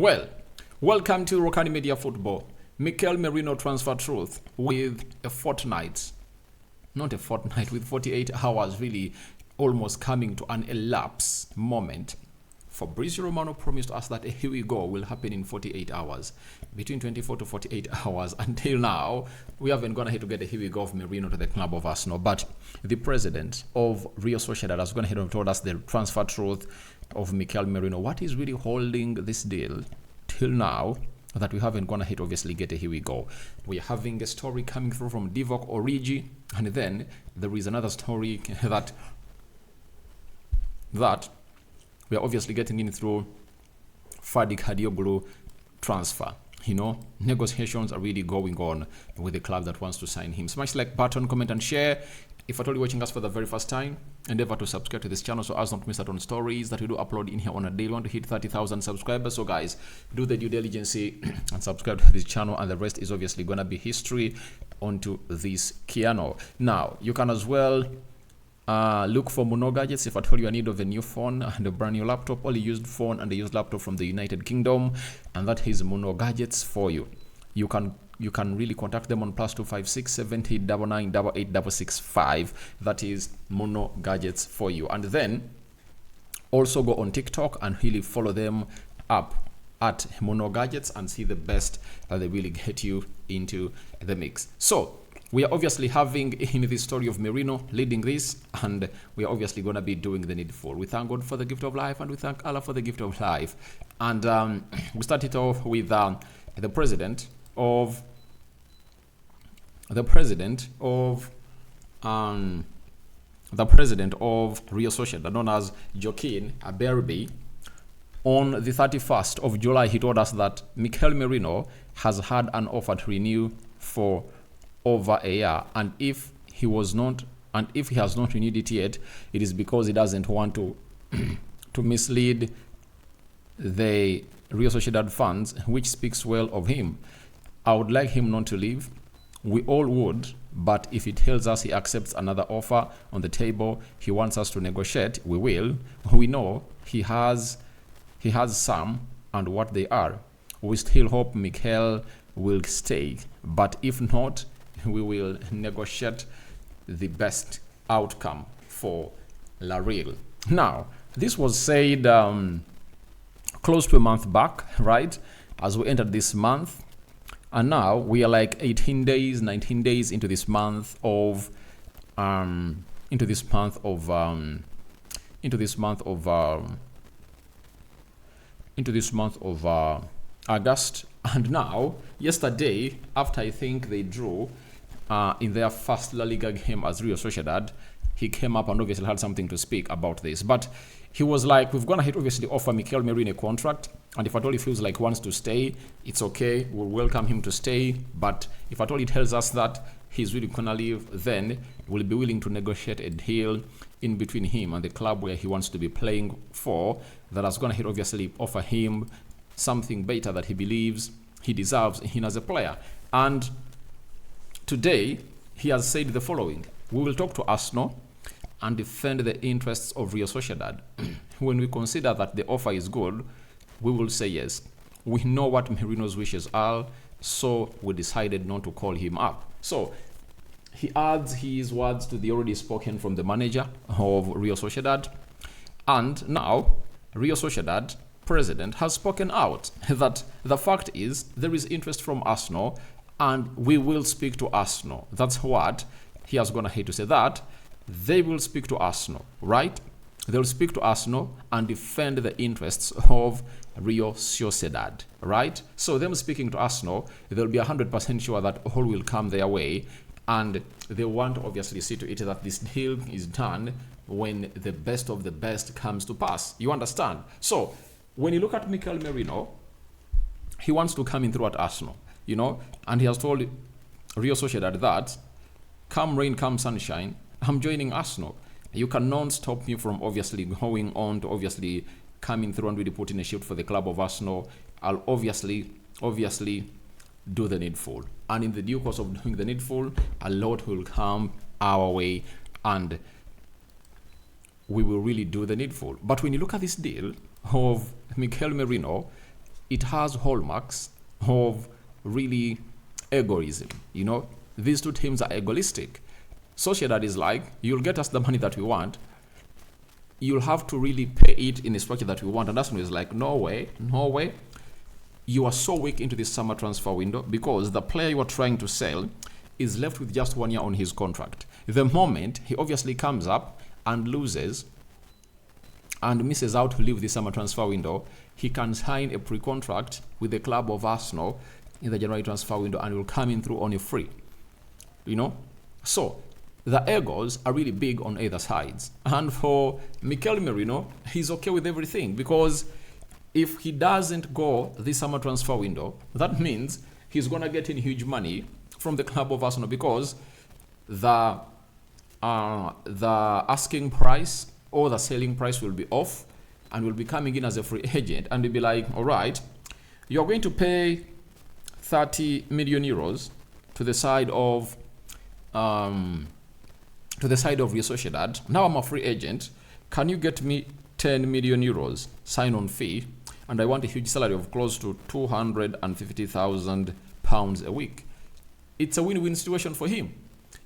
Well, welcome to Rokani Media Football. Mikel Merino transfer truth with a fortnight, not a fortnight, with 48 hours really almost coming to an elapse moment. Fabrizio Romano promised us that here we go will happen in 48 hours, between 24 to 48 hours. Until now, we haven't gone ahead to get a here we go of Merino to the club of Arsenal. But the president of Real Sociedad has gone ahead and told us the transfer truth of Mikel Merino. What is really holding this deal till now that we haven't gone ahead to obviously get a here we go? We are having a story coming through from Divock Origi, and then there is another story that we are obviously getting in through Ferdi Kadioglu transfer. You know, negotiations are really going on with the club that wants to sign him. Smash like button, comment and share. If at all you're watching us for the very first time, endeavor to subscribe to this channel so as not to miss out on stories that we do upload in here on a daily. We want to hit 30,000 subscribers. So guys, do the due diligence and subscribe to this channel, and the rest is obviously going to be history onto this piano. Now, you can as well look for Mono Gadgets if at all you are in need of a new phone and a brand new laptop, or a used phone and a used laptop from the United Kingdom, and that is Mono Gadgets for you. You can really contact them on +256 70 99 88 665. That is Mono Gadgets for you. And then also go on TikTok and really follow them up at Mono Gadgets and see the best that they really get you into the mix. So we are obviously having in the story of Merino leading this, and we are obviously going to be doing the needful. We thank God for the gift of life, and we thank Allah for the gift of life. And we started off with the president of Real Sociedad, known as Joaquin Aberbi. On the 31st of July, he told us that Mikel Merino has had an offer to renew for over a year, and if he has not renewed it yet, it is because he doesn't want to to mislead the Real Sociedad fans, which speaks well of him. I would like him not to leave. We all would, but if he tells us he accepts another offer on the table, he wants us to negotiate, we will. We know he has some, and what they are. We still hope Mikel will stay, but if not, we will negotiate the best outcome for La Real. Now, this was said close to a month back, right, as we entered this month, and now we are like 18 days, 19 days into this month of August. And now, yesterday, after I think they drew in their first La Liga game as Real Sociedad, he came up and obviously had something to speak about this. But he was like, we've gone ahead obviously offer Mikel Merino a contract, and if at all he feels like wants to stay, it's okay, we'll welcome him to stay. But if at all he tells us that he's really gonna leave, then we'll be willing to negotiate a deal in between him and the club where he wants to be playing for, that has gone ahead obviously offer him something better that he believes he deserves in as a player. And today he has said the following: we will talk to Arsenal and defend the interests of Real Sociedad. When we consider that the offer is good, we will say yes. We know what Merino's wishes are, so we decided not to call him up. So he adds his words to the already spoken from the manager of Real Sociedad, and now Real Sociedad president has spoken out that the fact is there is interest from Arsenal and we will speak to Arsenal. That's what he has gone ahead to say, that they will speak to Arsenal, right? They'll speak to Arsenal and defend the interests of Real Sociedad, right? So them speaking to Arsenal, they'll be 100% sure that all will come their way, and they want to obviously see to it that this deal is done when the best of the best comes to pass. You understand? So when you look at Mikel Merino, he wants to come in through at Arsenal, you know, and he has told Real Sociedad that come rain, come sunshine, I'm joining Arsenal. You cannot stop me from obviously going on to obviously coming through and really putting a shift for the club of Arsenal. I'll obviously do the needful. And in the due course of doing the needful, a lot will come our way and we will really do the needful. But when you look at this deal of Mikel Merino, it has hallmarks of really egoism. You know, these two teams are egoistic. Sociedad is like, you'll get us the money that we want, you'll have to really pay it in a structure that we want. And Arsenal is like, no way. You are so weak into this summer transfer window because the player you are trying to sell is left with just 1 year on his contract. The moment he obviously comes up and loses and misses out to leave the summer transfer window, he can sign a pre-contract with the club of Arsenal in the January transfer window and will come in through on a free. You know? So, the egos are really big on either sides. And for Mikel Merino, he's okay with everything because if he doesn't go this summer transfer window, that means he's going to get in huge money from the club of Arsenal because the asking price or the selling price will be off and will be coming in as a free agent, and they'll be like, all right, you're going to pay 30 million euros to the side of Real Sociedad. Now I'm a free agent. Can you get me 10 million euros sign-on fee? And I want a huge salary of close to 250,000 pounds a week. It's a win-win situation for him.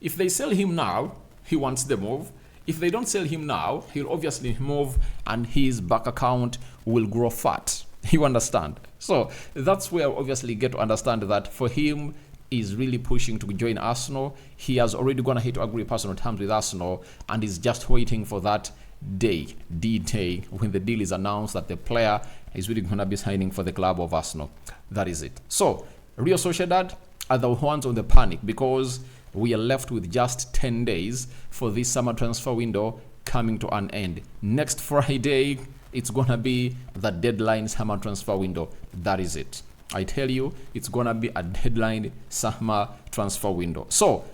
If they sell him now, he wants the move. If they don't sell him now, he'll obviously move and his bank account will grow fat. You understand? So that's where I obviously get to understand that for him, is really pushing to join Arsenal. He has already gone ahead to agree personal terms with Arsenal and is just waiting for that day, D-Day, when the deal is announced that the player is really going to be signing for the club of Arsenal. That is it. So, Real Sociedad are the ones on the panic because we are left with just 10 days for this summer transfer window coming to an end. Next Friday, it's going to be the deadline summer transfer window. That is it. I tell you, it's going to be a deadline summer transfer window. So,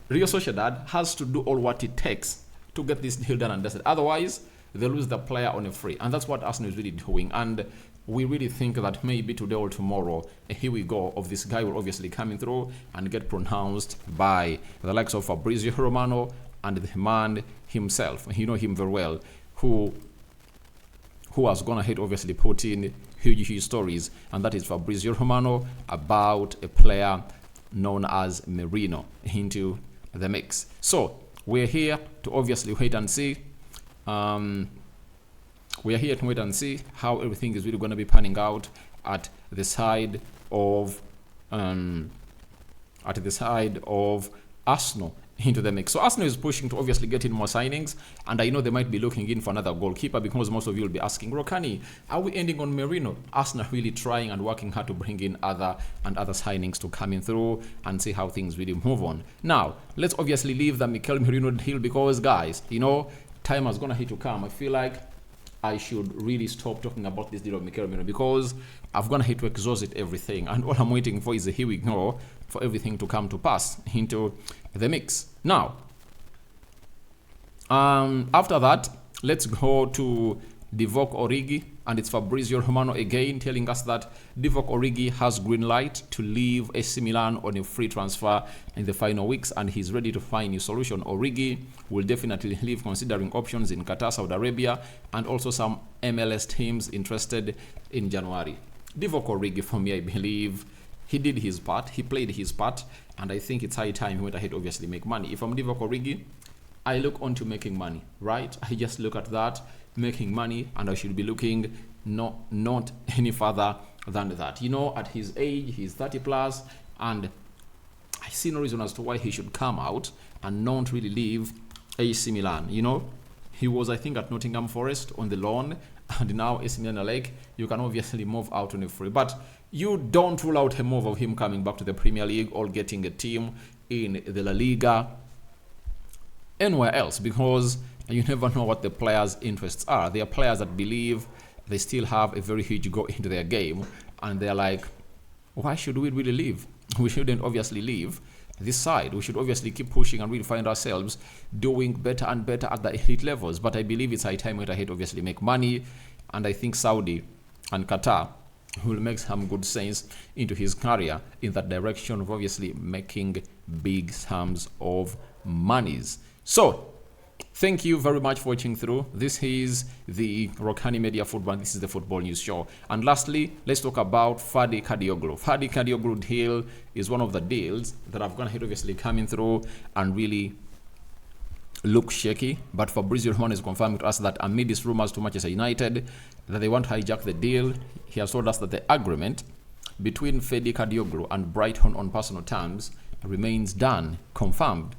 Real Sociedad has to do all what it takes to get this deal done and dusted. Otherwise, they lose the player on a free. And that's what Arsenal is really doing. And we really think that maybe today or tomorrow, here we go, of this guy will obviously coming through and get pronounced by the likes of Fabrizio Romano and the man himself. You know him very well, who has gone ahead obviously put in huge stories, and that is Fabrizio Romano about a player known as Merino into the mix. So we're here to obviously wait and see. We are here to wait and see how everything is really going to be panning out at the side of Arsenal into the mix. So Arsenal is pushing to obviously get in more signings, and I know they might be looking in for another goalkeeper because most of you will be asking, Rokani, are we ending on Merino? Arsenal really trying and working hard to bring in other signings to come in through and see how things really move on. Now, let's obviously leave the Mikel Merino deal because, guys, you know, time has gonna hit to come. I feel like I should really stop talking about this deal of Mikel Merino because I've gonna hit to exhaust everything, and all I'm waiting for is a here we go for everything to come to pass into the mix. Now, after that, let's go to Divock Origi, and it's Fabrizio Romano again telling us that Divock Origi has green light to leave AC Milan on a free transfer in the final weeks, and he's ready to find a solution. Origi will definitely leave, considering options in Qatar, Saudi Arabia, and also some MLS teams interested in January. Divock Origi, for me, I believe he did his part, he played his part, and I think it's high time he went ahead obviously make money. If I'm Divock Origi, I look on to making money, right? I just look at that, making money, and I should be looking not any further than that. You know, at his age, he's 30 plus, and I see no reason as to why he should come out and not really leave AC Milan. You know, he was, I think, at Nottingham Forest on the loan, and now AC Milan are like, you can obviously move out on a free. But you don't rule out a move of him coming back to the Premier League or getting a team in the La Liga, anywhere else, because you never know what the players' interests are. There are players that believe they still have a very huge go into their game, and they're like, why should we really leave? We shouldn't obviously leave this side. We should obviously keep pushing and really find ourselves doing better and better at the elite levels. But I believe it's high time ahead obviously make money, and I think Saudi and Qatar will make some good sense into his career in that direction of obviously making big sums of monies. So thank you very much for watching through. This is the Rokani Media Football. This is the Football News Show. And lastly, let's talk about Ferdi Kadioglu. Ferdi Kadioglu deal is one of the deals that have gone ahead, obviously coming through and really look shaky. But Fabrizio Romano is confirming to us that amid these rumors to Manchester United that they want to hijack the deal, he has told us that the agreement between Ferdi Kadioglu and Brighton on personal terms remains done, confirmed.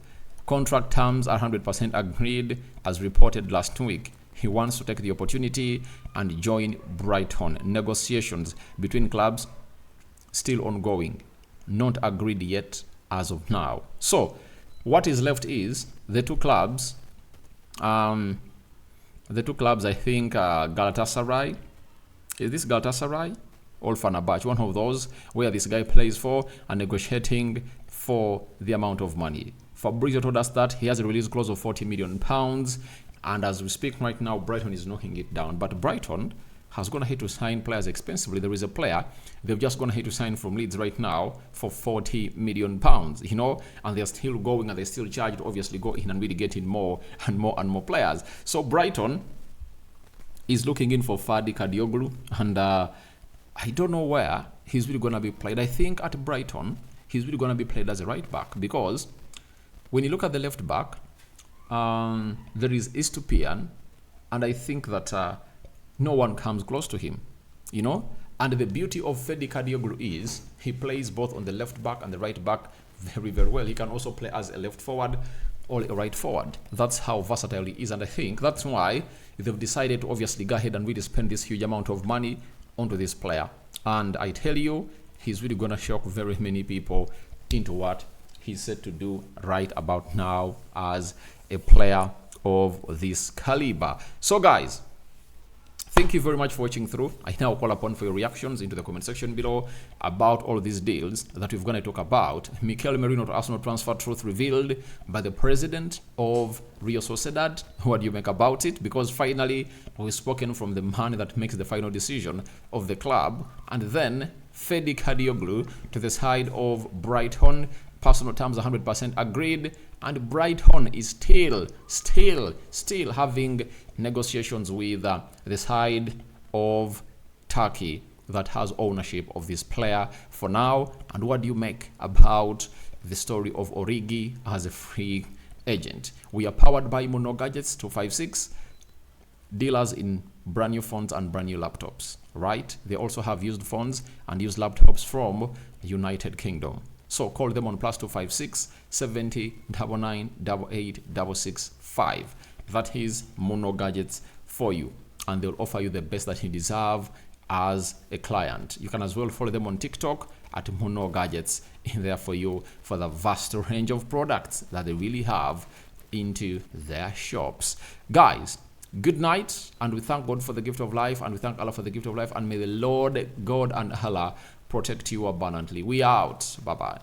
Contract terms are 100% agreed, as reported last week. He wants to take the opportunity and join Brighton. Negotiations between clubs still ongoing, not agreed yet as of now. So what is left is the two clubs. I think Galatasaray. Is this Galatasaray or Fenerbahce? One of those where this guy plays for, and negotiating for the amount of money. Fabrizio told us that he has a release clause of £40 million, and as we speak right now, Brighton is knocking it down. But Brighton has gone ahead to sign players expensively. There is a player they've just gone ahead to sign from Leeds right now for £40 million, you know, and they're still going and they're still charged to obviously go in and really getting more and more and more players. So Brighton is looking in for Ferdi Kadioglu, and I don't know where he's really going to be played. I think at Brighton, he's really going to be played as a right back, because when you look at the left back, there is Estupiñán, and I think that no one comes close to him, you know. And the beauty of Ferdi Kadioglu is he plays both on the left back and the right back very, very well. He can also play as a left forward or a right forward. That's how versatile he is, and I think that's why they've decided to obviously go ahead and really spend this huge amount of money onto this player. And I tell you, he's really going to shock very many people into what he's set to do right about now as a player of this caliber. So guys, thank you very much for watching through. I now call upon for your reactions into the comment section below about all these deals that we're going to talk about. Mikel Merino to Arsenal transfer truth revealed by the president of Real Sociedad. What do you make about it? Because finally we've spoken from the man that makes the final decision of the club. And then Ferdi Kadioglu to the side of Brighton. Personal terms 100% agreed, and Brighton is still having negotiations with the side of Turkey that has ownership of this player for now. And what do you make about the story of Origi as a free agent? We are powered by Mono Gadgets 256, dealers in brand new phones and brand new laptops, right? They also have used phones and used laptops from United Kingdom. So call them on +256 70 99 88 665. That is Mono Gadgets for you, and they'll offer you the best that you deserve as a client. You can as well follow them on TikTok at Mono Gadgets in there for you for the vast range of products that they really have into their shops. Guys, good night, and we thank God for the gift of life, and we thank Allah for the gift of life, and may the Lord God and Allah protect you abundantly. We out. Bye bye.